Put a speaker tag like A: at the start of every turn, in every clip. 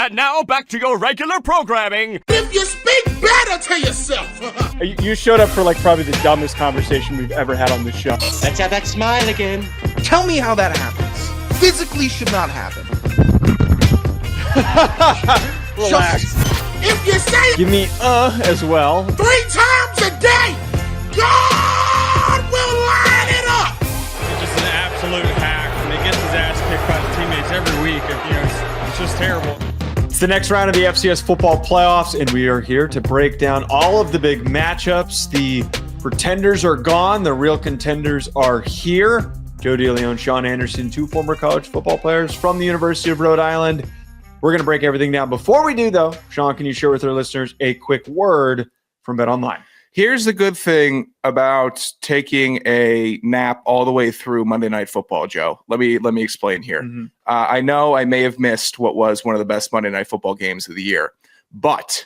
A: And now back to your regular programming.
B: If you speak better to yourself.
C: You showed up for probably the dumbest conversation we've ever had on this show.
D: Let's have that smile again.
E: Tell me how that happens. Physically should not happen.
C: Relax.
B: If you say it
C: Give me as well.
B: 3 times a day, God will line it up.
F: He's just an absolute hack, and he gets his ass kicked by the teammates every week. It's just terrible.
C: It's the next round of the FCS football playoffs, and we are here to break down all of the big matchups. The pretenders are gone. The real contenders are here. Joe DeLeone, Sean Anderson, 2 former college football players from the University of Rhode Island. We're going to break everything down. Before we do, though, Sean, can you share with our listeners a quick word from BetOnline?
G: Here's the good thing about taking a nap all the way through Monday Night Football, Joe. Let me explain here.
C: Mm-hmm.
G: I know I may have missed what was one of the best Monday Night Football games of the year, but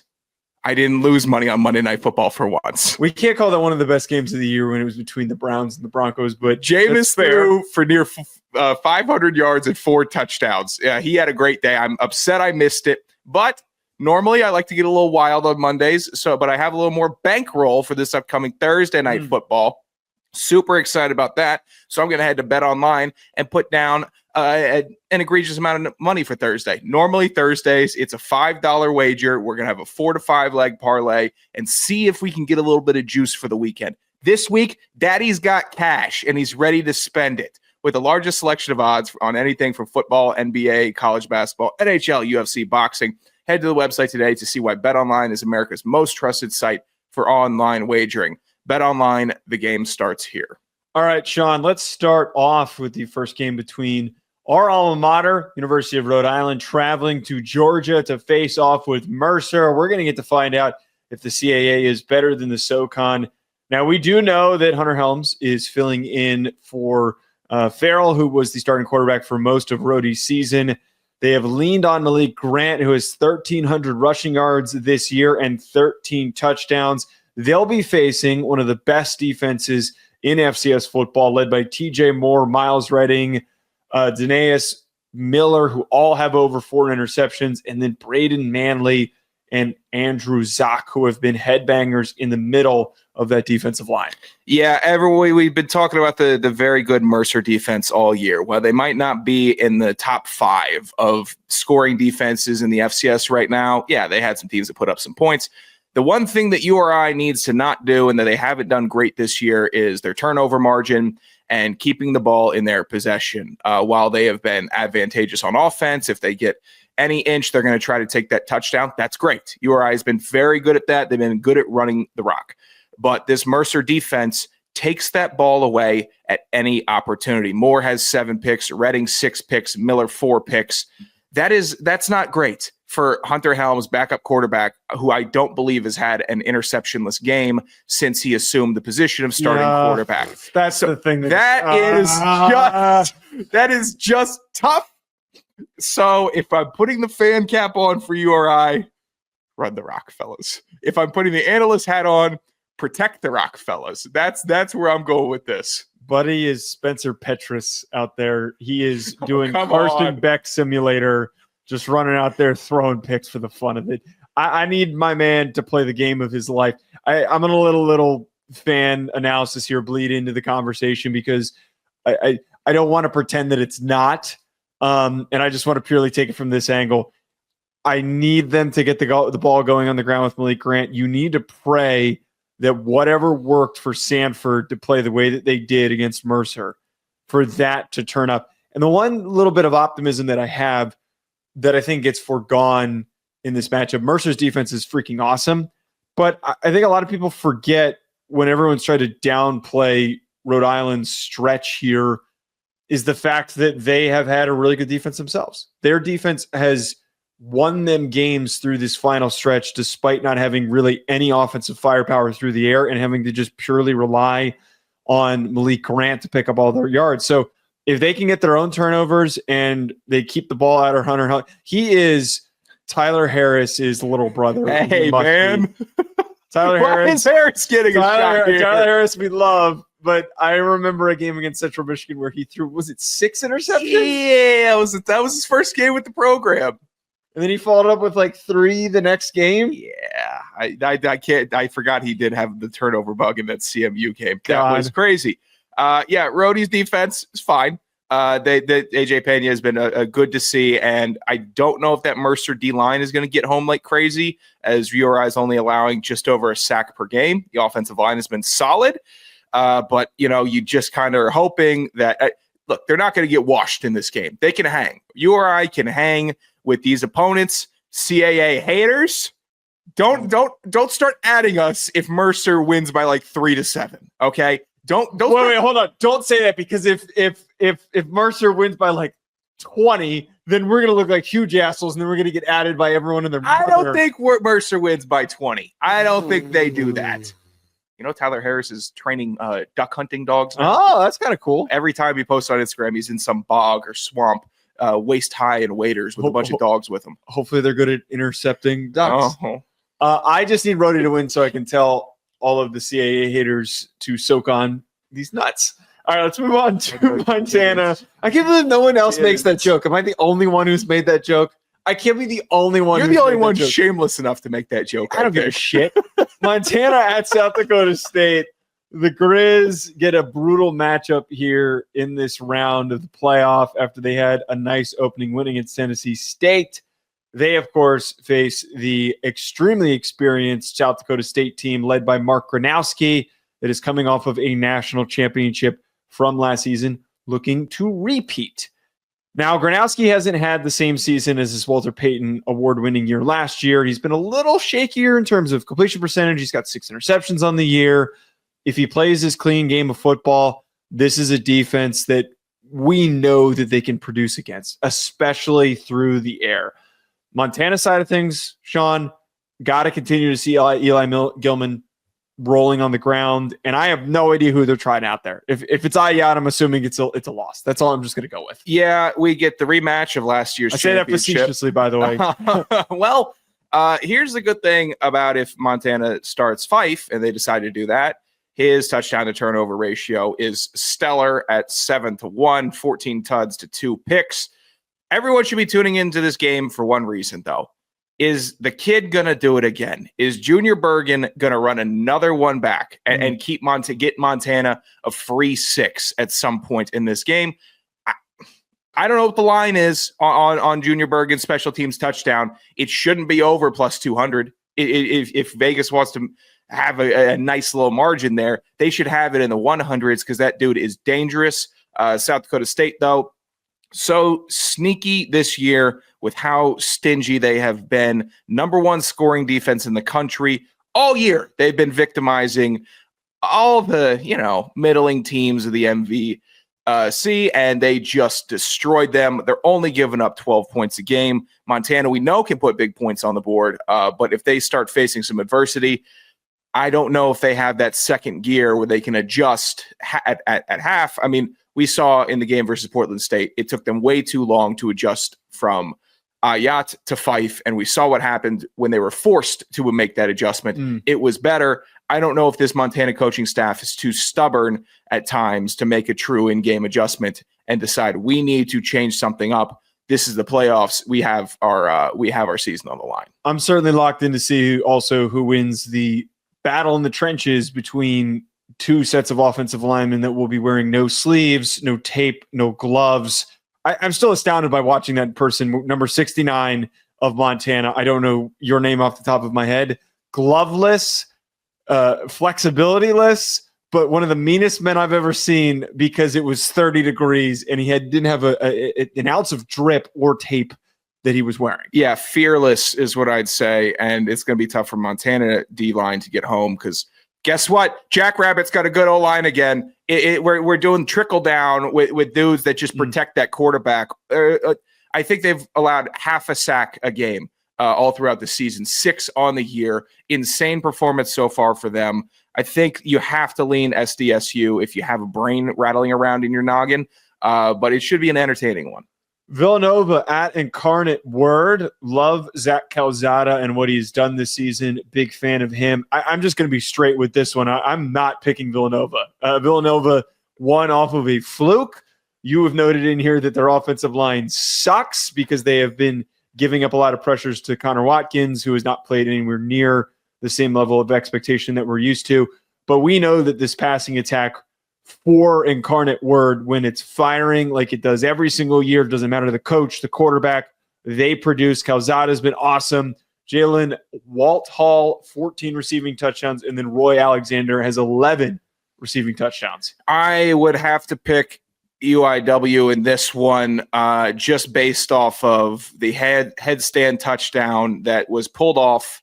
G: I didn't lose money on Monday Night Football for once.
C: We can't call that one of the best games of the year when it was between the Browns and the Broncos, but
G: Jameis threw for near 500 yards and 4 touchdowns. Yeah, he had a great day. I'm upset I missed it, but normally I like to get a little wild on Mondays. But I have a little more bankroll for this upcoming Thursday night football. Super excited about that. So I'm going to head to BetOnline and put down an egregious amount of money for Thursday. Normally Thursdays, it's a $5 wager. We're going to have a 4 to 5 leg parlay and see if we can get a little bit of juice for the weekend. This week, Daddy's got cash and he's ready to spend it with the largest selection of odds on anything from football, NBA, college basketball, NHL, UFC, boxing. Head to the website today to see why BetOnline is America's most trusted site for online wagering. BetOnline, the game starts here.
C: All right, Sean, let's start off with the first game between our alma mater, University of Rhode Island, traveling to Georgia to face off with Mercer. We're going to get to find out if the CAA is better than the SoCon. Now, we do know that Hunter Helms is filling in for Farrell, who was the starting quarterback for most of Rhodey's season. They have leaned on Malik Grant, who has 1,300 rushing yards this year and 13 touchdowns. They'll be facing one of the best defenses in FCS football, led by TJ Moore, Miles Redding, Danaeus Miller, who all have over 4 interceptions, and then Braden Manley and Andrew Zock, who have been headbangers in the middle of that defensive line.
G: Yeah, we've been talking about the very good Mercer defense all year. While they might not be in the top 5 of scoring defenses in the FCS right now, yeah, they had some teams that put up some points. The one thing that URI needs to not do, and that they haven't done great this year, is their turnover margin and keeping the ball in their possession. While they have been advantageous on offense, if they get any inch, they're going to try to take that touchdown. That's great. URI has been very good at that. They've been good at running the rock. But this Mercer defense takes that ball away at any opportunity. Moore has 7 picks, Redding 6 picks, Miller 4 picks. That's not great for Hunter Helms, backup quarterback, who I don't believe has had an interceptionless game since he assumed the position of starting quarterback.
C: That's the thing.
G: That is just tough. So if I'm putting the fan cap on for URI, run the rock, fellas. If I'm putting the analyst hat on, protect the rock, fellas. That's where I'm going with this.
C: Buddy is Spencer Petras out there. He is doing Carson Beck simulator, just running out there throwing picks for the fun of it. I need my man to play the game of his life. I'm going to let a little fan analysis here bleed into the conversation because I don't want to pretend that it's not. And I just want to purely take it from this angle. I need them to get the ball going on the ground with Malik Grant. You need to pray that whatever worked for Sanford to play the way that they did against Mercer, for that to turn up. And the one little bit of optimism that I have that I think gets foregone in this matchup, Mercer's defense is freaking awesome. But I think a lot of people forget when everyone's trying to downplay Rhode Island's stretch here is the fact that they have had a really good defense themselves. Their defense has won them games through this final stretch, despite not having really any offensive firepower through the air and having to just purely rely on Malik Grant to pick up all their yards. So if they can get their own turnovers and they keep the ball out of Hunter Hunt, he is Tyler Harris's little brother.
G: Hey, man.
C: Tyler Harris.
G: Why is Harris getting a shot here?
C: Tyler Harris we love, but I remember a game against Central Michigan where he threw, was it 6 interceptions?
G: Yeah, that was his first game with the program.
C: And then he followed up with like 3 the next game.
G: Yeah, I can't. I forgot he did have the turnover bug in that CMU game. That
C: God.
G: was crazy. Yeah, Rhodey's defense is fine. AJ Pena has been a good to see, and I don't know if that Mercer D line is going to get home like crazy, as VRI is only allowing just over a sack per game. The offensive line has been solid, but you just kind of are hoping that look, they're not going to get washed in this game. They can hang. URI can hang with these opponents. CAA haters, don't start adding us if Mercer wins by like 3-7. Okay, don't
C: Wait, hold on. Don't say that, because if Mercer wins by like 20, then we're gonna look like huge assholes, and then we're gonna get added by everyone in their.
G: I don't think Mercer wins by 20. I don't think they do that. Tyler Harris is training duck hunting dogs now.
C: Oh, that's kind of cool.
G: Every time he posts on Instagram, he's in some bog or swamp, waist high in waders with a bunch of dogs with him.
C: Hopefully they're good at intercepting ducks.
G: Oh.
C: I just need Rhodey to win so I can tell all of the CAA haters to soak on these nuts. All right, let's move on to Montana. I can't believe no one else makes that joke. Am I the only one who's made that joke? I can't be the only one.
G: You're the only one shameless enough to make that joke.
C: I don't give a shit. Montana at South Dakota State. The Grizz get a brutal matchup here in this round of the playoff after they had a nice opening win against Tennessee State. They, of course, face the extremely experienced South Dakota State team led by Mark Gronowski that is coming off of a national championship from last season, looking to repeat. Now, Gronowski hasn't had the same season as his Walter Payton award-winning year last year. He's been a little shakier in terms of completion percentage. He's got 6 interceptions on the year. If he plays his clean game of football, this is a defense that we know that they can produce against, especially through the air. Montana side of things, Sean, got to continue to see Eli Gilman rolling on the ground, and I have no idea who they're trying out there. If it's Ayat, I'm assuming it's a loss. That's all I'm just going to go with.
G: Yeah, we get the rematch of last year's championship.
C: I say that facetiously, by the way.
G: Well, here's the good thing about if Montana starts Fife and they decide to do that. His touchdown to turnover ratio is stellar at 7-1, 14 tuds to 2 picks. Everyone should be tuning into this game for one reason, though. Is the kid going to do it again? Is Junior Bergen going to run another one back and get Montana a free 6 at some point in this game? I don't know what the line is on Junior Bergen's special teams touchdown. It shouldn't be over plus 200. If Vegas wants to have a nice little margin there, they should have it in the 100s because that dude is dangerous. South Dakota State, though, so sneaky this year with how stingy they have been. Number 1 scoring defense in the country all year. They've been victimizing all the, middling teams of the MVC, and they just destroyed them. They're only giving up 12 points a game. Montana, we know, can put big points on the board, but if they start facing some adversity, I don't know if they have that second gear where they can adjust at half. I mean, we saw in the game versus Portland State, it took them way too long to adjust from Ayat to Fife, and we saw what happened when they were forced to make that adjustment. It was better. I don't know if this Montana coaching staff is too stubborn at times to make a true in-game adjustment and decide we need to change something up. This is the playoffs. We have our season on the line.
C: I'm certainly locked in to see also who wins the battle in the trenches between 2 sets of offensive linemen that will be wearing no sleeves, no tape, no gloves. I'm still astounded by watching that person, number 69 of Montana. I don't know your name off the top of my head. Gloveless, flexibility-less, but one of the meanest men I've ever seen because it was 30 degrees and he didn't have an ounce of drip or tape that he was wearing.
G: Yeah, fearless is what I'd say, and it's going to be tough for Montana D-line to get home because guess what? Jackrabbit's got a good O-line again. We're doing trickle down with dudes that just protect that quarterback. I think they've allowed half a sack a game all throughout the season, 6 on the year. Insane performance so far for them. I think you have to lean SDSU if you have a brain rattling around in your noggin, but it should be an entertaining one.
C: Villanova at Incarnate Word. Love Zach Calzada and what he's done this season. Big fan of him. I'm just going to be straight with this one. I'm not picking Villanova. Villanova won off of a fluke. You have noted in here that their offensive line sucks because they have been giving up a lot of pressures to Connor Watkins, who has not played anywhere near the same level of expectation that we're used to. But we know that this passing attack for Incarnate Word, when it's firing like it does every single year, it doesn't matter the coach, the quarterback, they produce. Calzada's been awesome. Jalen Walt-Hall, 14 receiving touchdowns, and then Roy Alexander has 11 receiving touchdowns.
G: I would have to pick UIW in this one just based off of the headstand touchdown that was pulled off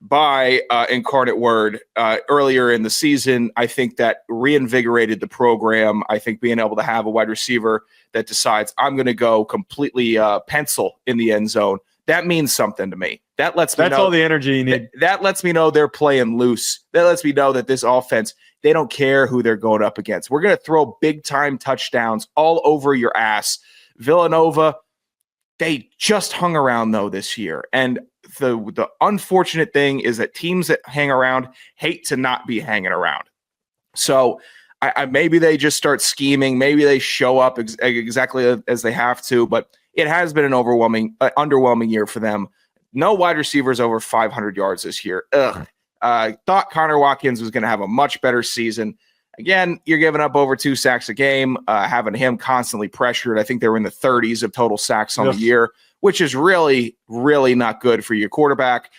G: by Incarnate Word earlier in the season. I think that reinvigorated the program. I think being able to have a wide receiver that decides I'm going to go completely pencil in the end zone, that means something to me. That lets me know.
C: That's all the energy you need.
G: That lets me know they're playing loose. That lets me know that this offense, they don't care who they're going up against. We're going to throw big-time touchdowns all over your ass. Villanova, they just hung around, though, this year. And the unfortunate thing is that teams that hang around hate to not be hanging around. So maybe they just start scheming. Maybe they show up exactly as they have to. But it has been an underwhelming year for them. No wide receivers over 500 yards this year. Thought Connor Watkins was going to have a much better season. Again, you're giving up over 2 sacks a game, having him constantly pressured. I think they were in the 30s of total sacks on the year, which is really, really not good for your quarterback.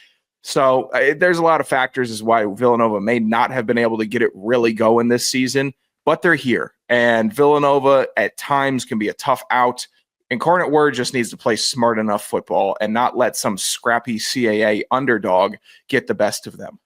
G: So there's a lot of factors as why Villanova may not have been able to get it really going this season, but they're here. And Villanova at times can be a tough out. Incarnate Word just needs to play smart enough football and not let some scrappy CAA underdog get the best of them.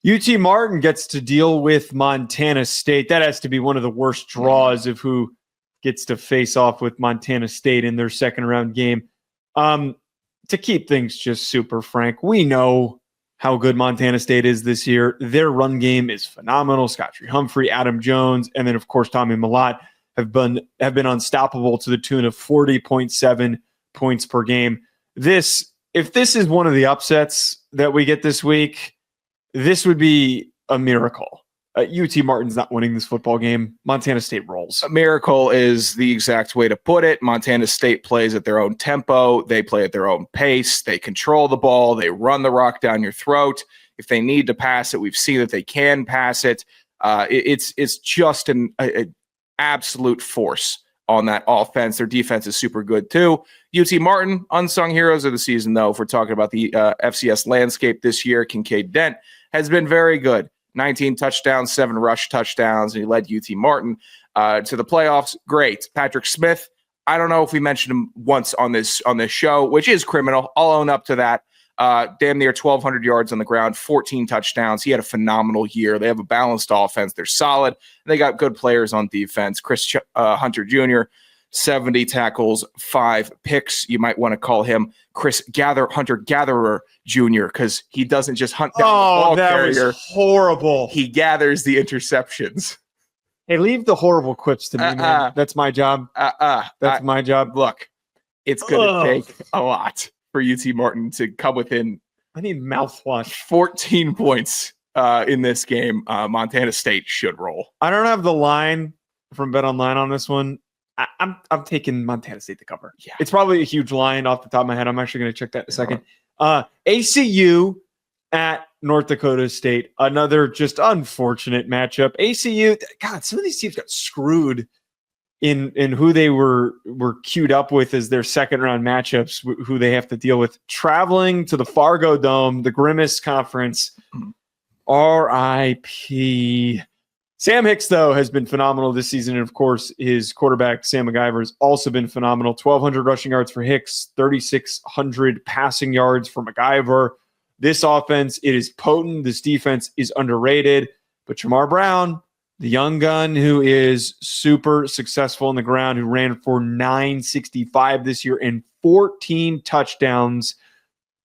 C: UT Martin gets to deal with Montana State. That has to be one of the worst draws of who gets to face off with Montana State in their second round game. To keep things just super frank, we know how good Montana State is this year. Their run game is phenomenal. Scottree Humphrey, Adam Jones, and then, of course, Tommy Mellott have been unstoppable to the tune of 40.7 points per game. If this is one of the upsets that we get this week, this would be a miracle. UT Martin's not winning this football game. Montana State rolls.
G: A miracle is the exact way to put it. Montana State plays at their own tempo. They play at their own pace. They control the ball. They run the rock down your throat. If they need to pass it, we've seen that they can pass it. It's just an absolute force on that offense. Their defense is super good too. UT Martin, unsung heroes of the season, though, if we're talking about the FCS landscape this year. Kincaid Dent has been very good. 19 touchdowns, 7 rush touchdowns, and he led UT Martin to the playoffs. Great. Patrick Smith, I don't know if we mentioned him once on this show, which is criminal. I'll own up to that. Damn near 1,200 yards on the ground, 14 touchdowns. He had a phenomenal year. They have a balanced offense. They're solid. They got good players on defense. Chris Hunter Jr., 70 tackles, 5 picks. You might want to call him Chris Hunter Gatherer Jr. because he doesn't just hunt down the ball carrier.
C: That was horrible.
G: He gathers the interceptions.
C: Hey, leave the horrible quips to me, man. That's my job. That's my job.
G: Look, it's going to take a lot for UT Martin to come within.
C: I need mouthwash.
G: 14 points in this game. Montana State should roll. I
C: don't have the line from BetOnline on this one. I'm taking Montana State to cover.
G: Yeah.
C: It's probably a huge line off the top of my head. I'm actually going to check that in a second. ACU at North Dakota State. Another just unfortunate matchup. ACU, God, some of these teams got screwed in who they were queued up with as their second round matchups, who they have to deal with. Traveling to the Fargo Dome, the Grimace Conference. RIP. Sam Hicks, though, has been phenomenal this season. And, of course, his quarterback, Sam McIver, has also been phenomenal. 1,200 rushing yards for Hicks, 3,600 passing yards for McIver. This offense, it is potent. This defense is underrated. But Jamar Brown, the young gun who is super successful on the ground, who ran for 965 this year and 14 touchdowns.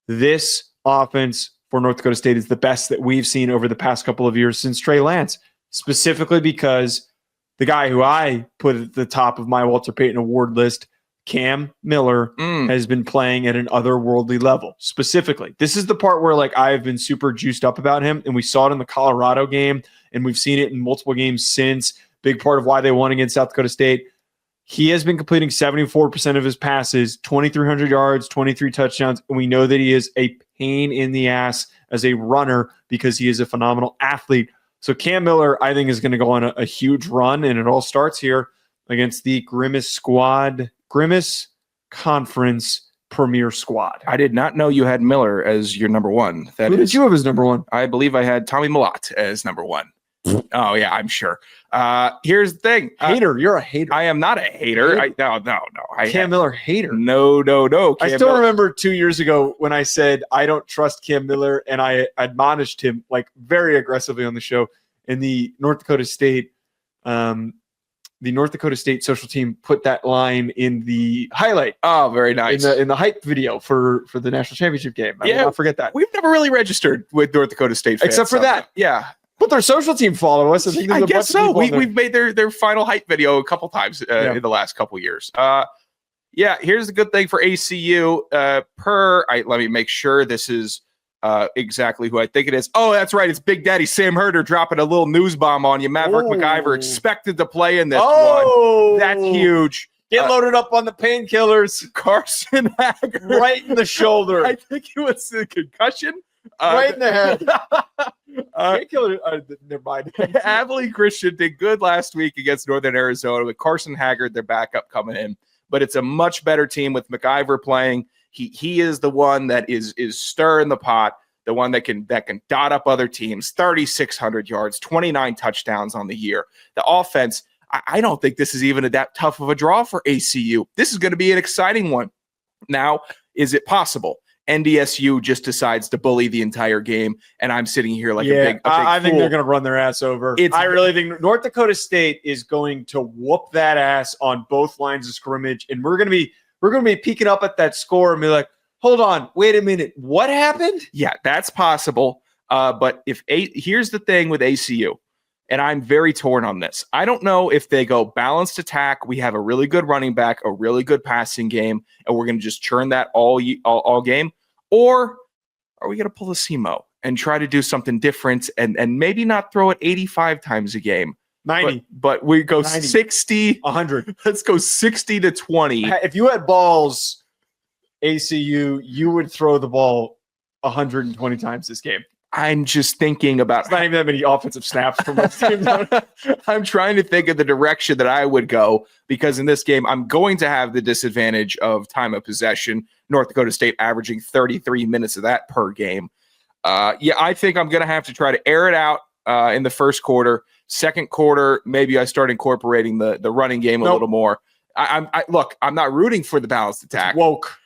C: This offense for North Dakota State is the best that we've seen over the past couple of years since Trey Lance. Specifically because the guy who I put at the top of my Walter Payton Award list, Cam Miller, has been playing at an otherworldly level. Specifically, this is the part where I've been super juiced up about him, and we saw it in the Colorado game, and we've seen it in multiple games since. Big part of why they won against South Dakota State. He has been completing 74% of his passes, 2,300 yards, 23 touchdowns, and we know that he is a pain in the ass as a runner because he is a phenomenal athlete. So Cam Miller, I think, is going to go on a huge run, and it all starts here against the Grimace Conference Premier Squad.
G: I did not know you had Miller as your number one.
C: Who did you have as number one?
G: I believe I had Tommy Mellott as number one. Oh, yeah, I'm sure. Here's the thing.
C: Hater. You're a hater.
G: I am not a hater. No.
C: Cam Miller, hater.
G: No.
C: I still remember 2 years ago when I said I don't trust Cam Miller, and I admonished him like very aggressively on the show. And the North Dakota State social team put that line in the highlight.
G: Oh, very nice.
C: In the hype video for the national championship game. I will not forget that.
G: We've never really registered with North Dakota State fans.
C: Except for that.
G: Yeah.
C: But their social team follow us.
G: I guess so. We've made their final hype video a couple times in the last couple years. Here's the good thing for ACU. Let me make sure this is exactly who I think it is. Oh, that's right. It's Big Daddy Sam Herder dropping a little news bomb on you. Maverick McIver expected to play in this one. That's huge.
C: Get loaded up on the painkillers.
G: Carson Haggard.
C: Right in the shoulder.
G: I think it was a concussion.
C: Right in the head. Never mind.
G: Abilene Christian did good last week against Northern Arizona with Carson Haggard, their backup, coming in. But it's a much better team with McIver playing. He is the one that is stirring the pot, the one that can dot up other teams. 3,600 yards, 29 touchdowns on the year. The offense, I don't think this is even that tough of a draw for ACU. This is going to be an exciting one. Now, is it possible NDSU just decides to bully the entire game, and I'm sitting here like a big
C: I think
G: fool?
C: they're going to run their ass over. I really think North Dakota State is going to whoop that ass on both lines of scrimmage, and we're going to be peeking up at that score and be like, hold on, wait a minute, what happened?
G: Yeah, that's possible. But here's the thing with ACU, and I'm very torn on this. I don't know if they go balanced attack. We have a really good running back, a really good passing game, and we're going to just churn that all game. Or are we going to pull a SEMO and try to do something different and maybe not throw it 85 times a game?
C: 90.
G: But we go
C: 90.
G: 60.
C: 100.
G: Let's go 60-20.
C: If you had balls, ACU, you would throw the ball 120 times this game.
G: I'm just thinking about
C: it's not even that many offensive snaps from both teams.
G: I'm trying to think of the direction that I would go, because in this game, I'm going to have the disadvantage of time of possession. North Dakota State averaging 33 minutes of that per game. I think I'm going to have to try to air it out in the first quarter. Second quarter, maybe I start incorporating the running game a little more. Look, I'm not rooting for the balanced attack.
C: It's woke.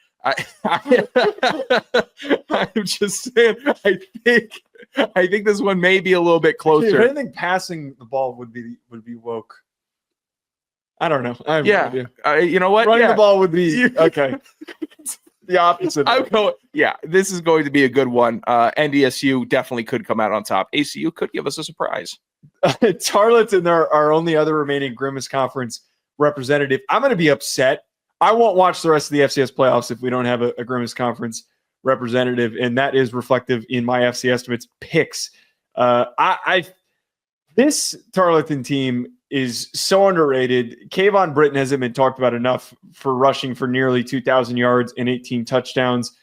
G: I'm just saying. I think this one may be a little bit closer.
C: If anything, passing the ball would be woke. I don't know. I have no idea.
G: You know what?
C: Running the ball would be okay. The opposite.
G: This is going to be a good one. NDSU definitely could come out on top. ACU could give us a surprise.
C: Tarlton, our only other remaining Grimace Conference representative. I'm going to be upset. I won't watch the rest of the FCS playoffs if we don't have a Grimace Conference representative, and that is reflective in my FC Estimates picks. This Tarleton team is so underrated. Kayvon Britton hasn't been talked about enough for rushing for nearly 2,000 yards and 18 touchdowns.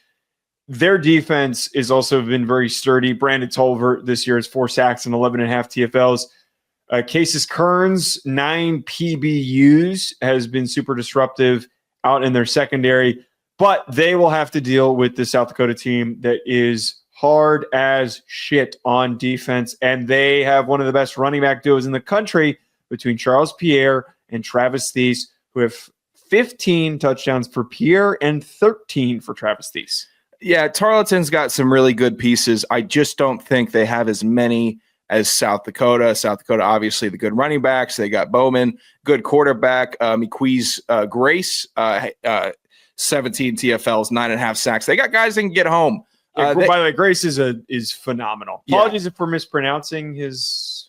C: Their defense has also been very sturdy. Brandon Tolver this year has 4 sacks and 11.5 TFLs. Cases Kearns, 9 PBUs, has been super disruptive out in their secondary, but they will have to deal with the South Dakota team that is hard as shit on defense, and they have one of the best running back duos in the country between Charles Pierre and Travis Thies, who have 15 touchdowns for Pierre and 13 for Travis Thies.
G: Yeah, Tarleton's got some really good pieces. I just don't think they have as many as South Dakota. South Dakota, obviously, the good running backs. They got Bowman, good quarterback, McQuee's Grace, 17 TFLs, 9.5 sacks. They got guys that can get home.
C: By the way, Grace is phenomenal. Apologies for mispronouncing his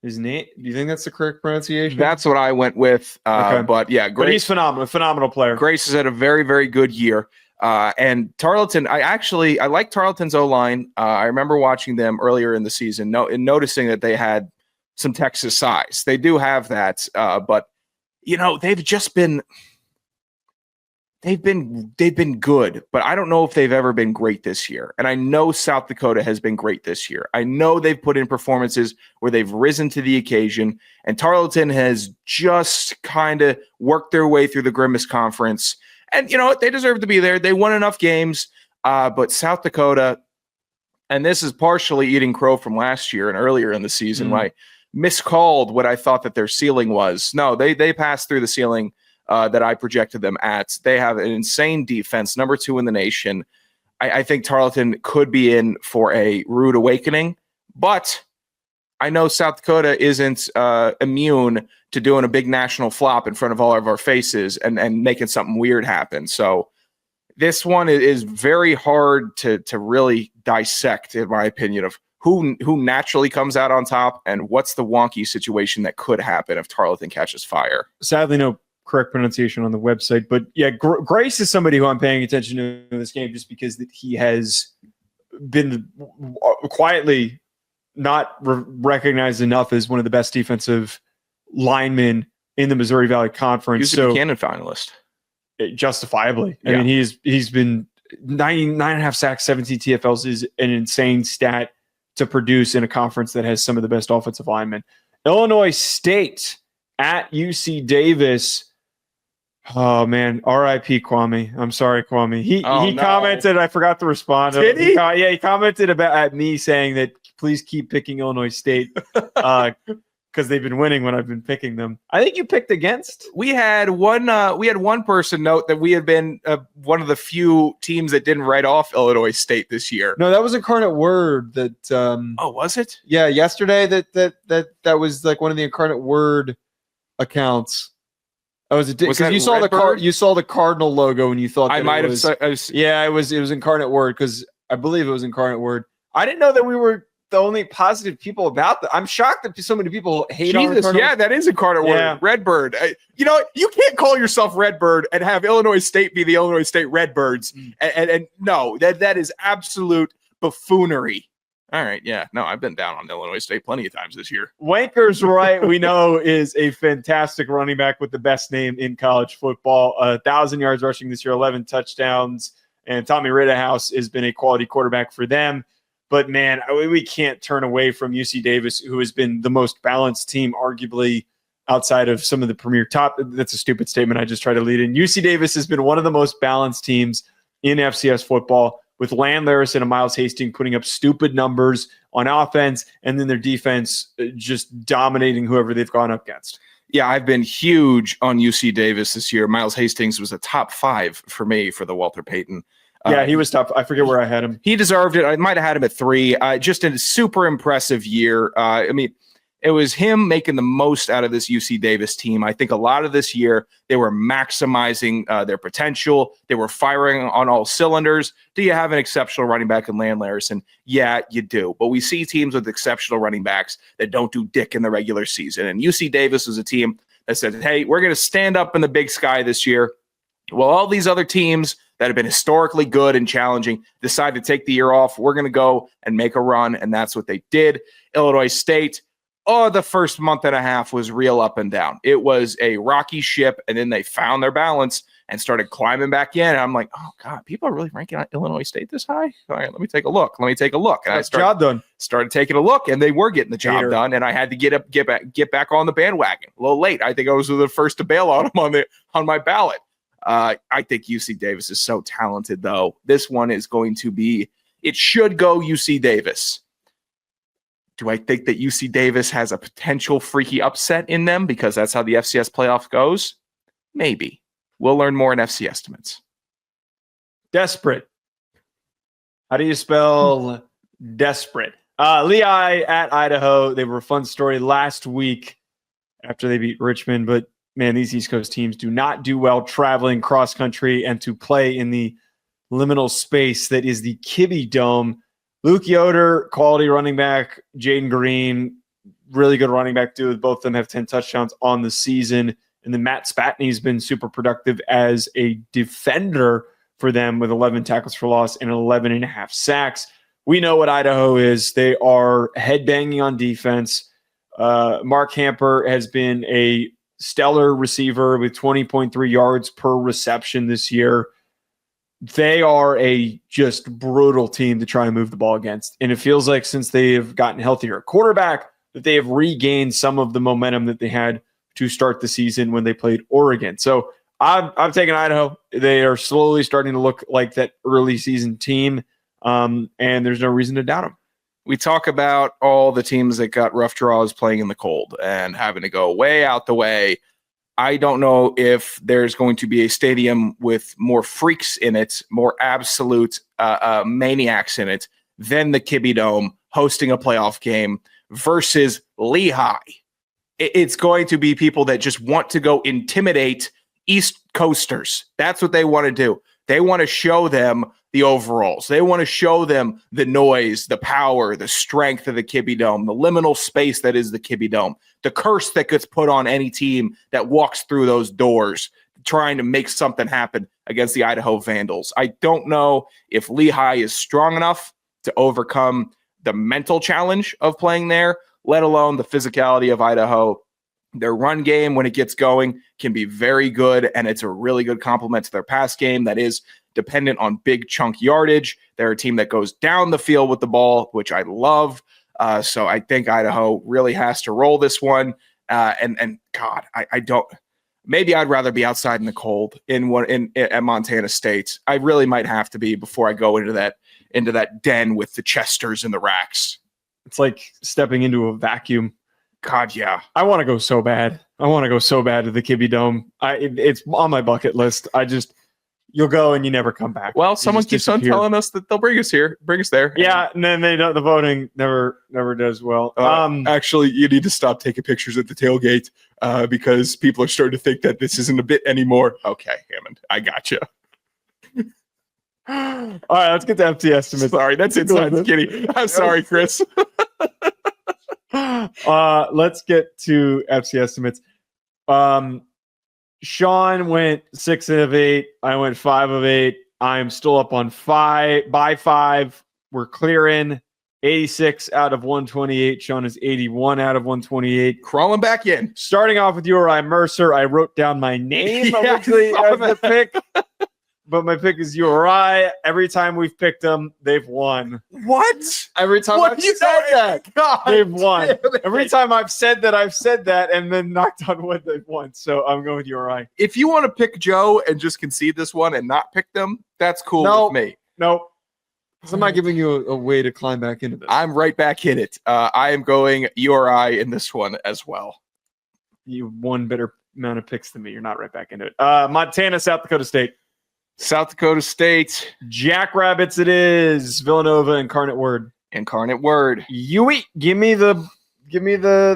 C: name. Do you think that's the correct pronunciation?
G: That's what I went with.
C: Okay.
G: But yeah, Grace,
C: but he's phenomenal player.
G: Grace has had a very, very good year. And Tarleton, I like Tarleton's O-line. I remember watching them earlier in the season and noticing that they had some Texas size. They do have that, but they've just been they've been good, but I don't know if they've ever been great this year. And I know South Dakota has been great this year. I know they've put in performances where they've risen to the occasion, and Tarleton has just kind of worked their way through the Grimace Conference. And you know what? They deserve to be there. They won enough games, but South Dakota, and this is partially eating crow from last year and earlier in the season, right? Miscalled what I thought that their ceiling was. No, they passed through the ceiling that I projected them at. They have an insane defense, number 2 in the nation. I think Tarleton could be in for a rude awakening, but I know South Dakota isn't immune to doing a big national flop in front of all of our faces and making something weird happen. So this one is very hard to really dissect, in my opinion, of who naturally comes out on top and what's the wonky situation that could happen if Tarleton catches fire.
C: Sadly, no correct pronunciation on the website, but yeah, Grace is somebody who I'm paying attention to in this game just because that he has been quietly not recognized enough as one of the best defensive linemen in the Missouri Valley Conference.
G: He's a Buchanan finalist.
C: Justifiably.
G: Yeah.
C: I mean, he's been 9.5 sacks, 17 TFLs is an insane stat to produce in a conference that has some of the best offensive linemen. Illinois State at UC Davis. Oh man, R.I.P. Kwame. I'm sorry, Kwame. He commented. I forgot to respond.
G: Did he?
C: He commented at me saying that please keep picking Illinois State because they've been winning when I've been picking them. I think you picked against.
G: We had one person note that we had been one of the few teams that didn't write off Illinois State this year.
C: No, that was Incarnate Word. That.
G: Was it?
C: Yeah, yesterday that was like one of the Incarnate Word accounts. Oh, was it? Because you saw you saw the Cardinal logo and you thought that
G: I might have.
C: Yeah, it was Incarnate Word because I believe it was Incarnate Word. I didn't know that we were the only positive people about that. I'm shocked that so many people hate on
G: Jesus, yeah, that is Incarnate Word. Redbird. You can't call yourself Redbird and have Illinois State be the Illinois State Redbirds. And no, that is absolute buffoonery. All right, yeah. No, I've been down on Illinois State plenty of times this year.
C: Wanker's right, we know, is a fantastic running back with the best name in college football. 1,000 yards rushing this year, 11 touchdowns. And Tommy Rittenhouse has been a quality quarterback for them. But, man, we can't turn away from UC Davis, who has been the most balanced team, arguably, outside of some of the premier top. That's a stupid statement I just tried to lead in. UC Davis has been one of the most balanced teams in FCS football, with Landleris and Miles Hastings putting up stupid numbers on offense, and then their defense just dominating whoever they've gone up against.
G: Yeah, I've been huge on UC Davis this year. Miles Hastings was a top 5 for me for the Walter Payton.
C: Yeah, he was tough. I forget where I had him.
G: He deserved it. I might have had him at 3. Just a super impressive year. It was him making the most out of this UC Davis team. I think a lot of this year, they were maximizing their potential. They were firing on all cylinders. Do you have an exceptional running back in Landleris? And yeah, you do. But we see teams with exceptional running backs that don't do dick in the regular season. And UC Davis was a team that said, hey, we're going to stand up in the big sky this year. Well, all these other teams that have been historically good and challenging decide to take the year off. We're going to go and make a run. And that's what they did. Illinois State, the first month and a half was real up and down. It was a rocky ship, and then they found their balance and started climbing back in. And I'm like, oh, God, people are really ranking on Illinois State this high? All right, let me take a look. And I started taking a look, and they were getting the job done, and I had to get back on the bandwagon. A little late. I think I was the first to bail on them on my ballot. I think UC Davis is so talented, though. This one is going to be – it should go UC Davis. Do I think that UC Davis has a potential freaky upset in them because that's how the FCS playoff goes? Maybe. We'll learn more in FC estimates.
C: Desperate. How do you spell desperate? Lehigh at Idaho. They were a fun story last week after they beat Richmond. But, man, these East Coast teams do not do well traveling cross-country and to play in the liminal space that is the Kibbe Dome. Luke Yoder, quality running back. Jaden Green, really good running back too. Both of them have 10 touchdowns on the season. And then Matt Spatney's been super productive as a defender for them with 11 tackles for loss and 11.5 sacks. We know what Idaho is. They are headbanging on defense. Mark Hamper has been a stellar receiver with 20.3 yards per reception this year. They are a just brutal team to try and move the ball against. And it feels like since they have gotten healthier at quarterback, that they have regained some of the momentum that they had to start the season when they played Oregon. So I've taken Idaho. They are slowly starting to look like that early season team, and there's no reason to doubt them.
G: We talk about all the teams that got rough draws playing in the cold and having to go way out the way. I don't know if there's going to be a stadium with more freaks in it, more absolute maniacs in it than the Kibbe Dome hosting a playoff game versus Lehigh. It's going to be people that just want to go intimidate East Coasters. That's what they want to do. They want to show them the overalls. They want to show them the noise, the power, the strength of the Kibbe Dome, the liminal space that is the Kibbe Dome, the curse that gets put on any team that walks through those doors trying to make something happen against the Idaho Vandals. I don't know if Lehigh is strong enough to overcome the mental challenge of playing there, let alone the physicality of Idaho. Their run game, when it gets going, can be very good, and it's a really good complement to their pass game that is dependent on big chunk yardage. They're a team that goes down the field with the ball, which I love. So I think Idaho really has to roll this one. And God, I don't. Maybe I'd rather be outside in the cold at Montana State. I really might have to be before I go into that den with the chesters and the racks.
C: It's like stepping into a vacuum.
G: God, yeah.
C: I want to go so bad. I want to go so bad to the Kibbe Dome. It's on my bucket list. You'll go and you never come back.
G: Well, someone keeps on telling us that they'll bring us there.
C: Yeah, and then the voting never does well.
H: Actually, you need to stop taking pictures at the tailgate because people are starting to think that this isn't a bit anymore. Okay, Hammond, I gotcha.
C: All right, let's get to FCS estimates.
H: Sorry, that's inside skinny. I'm sorry, Chris.
C: Let's get to FC estimates. Sean went 6 of 8. I went 5 of 8. I am still up on 5 by 5. We're clearing 86 out of 128. Sean is 81 out of 128.
G: Crawling back in.
C: Starting off with URI Mercer. I wrote down my name originally as the pick. But my pick is URI. Every time we've picked them, they've won.
G: What?
C: Every time I've said that,
G: God,
C: they've won. Every time I've said that, and then knocked on wood, they've won. So I'm going with URI.
G: If you want to pick Joe and just concede this one and not pick them, that's cool with me.
C: Nope. So I'm not giving you a way to climb back into this.
G: I'm right back in it. I am going URI in this one as well.
C: You have one better amount of picks than me. You're not right back into it. Montana, South Dakota State.
G: South Dakota State.
C: Jackrabbits it is. Villanova, Incarnate Word.
G: Incarnate Word.
C: Give me the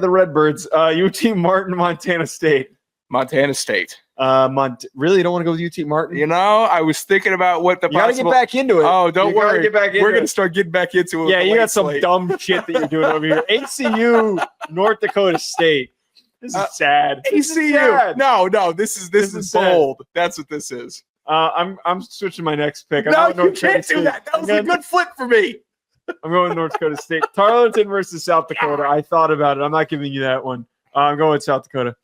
C: Redbirds. UT Martin, Montana State.
G: Montana State.
C: Really don't want to go with UT Martin?
G: You know, I was thinking about what the
C: You got to get back into it.
G: Oh, don't worry.
C: Get back into
G: We're going to start getting back into it.
C: Yeah, you got some dumb shit that you're doing over here. ACU, North Dakota State. This is sad.
G: ACU. No, this is bold. Sad. That's what this is.
C: I'm switching my next pick.
G: No, you can't do that. That was a good flip for me.
C: I'm going with North Dakota State. Tarleton versus South Dakota. I thought about it. I'm not giving you that one. I'm going with South Dakota.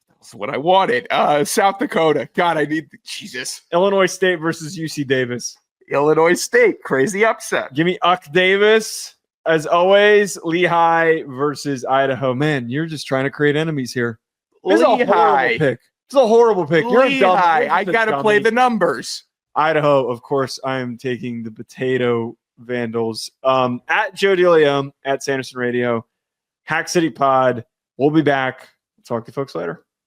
G: That's what I wanted. South Dakota. God, I need Jesus.
C: Illinois State versus UC Davis.
G: Illinois State. Crazy upset.
C: Give me Uck Davis. As always, Lehigh versus Idaho. Man, you're just trying to create enemies here. This is a horrible pick. It's a horrible pick. You're a dumb.
G: I got to play the numbers.
C: Idaho, of course, I am taking the Potato Vandals. At Joe DeLeone, at Sanderson Radio, Hack City Pod. We'll be back. Talk to you folks later.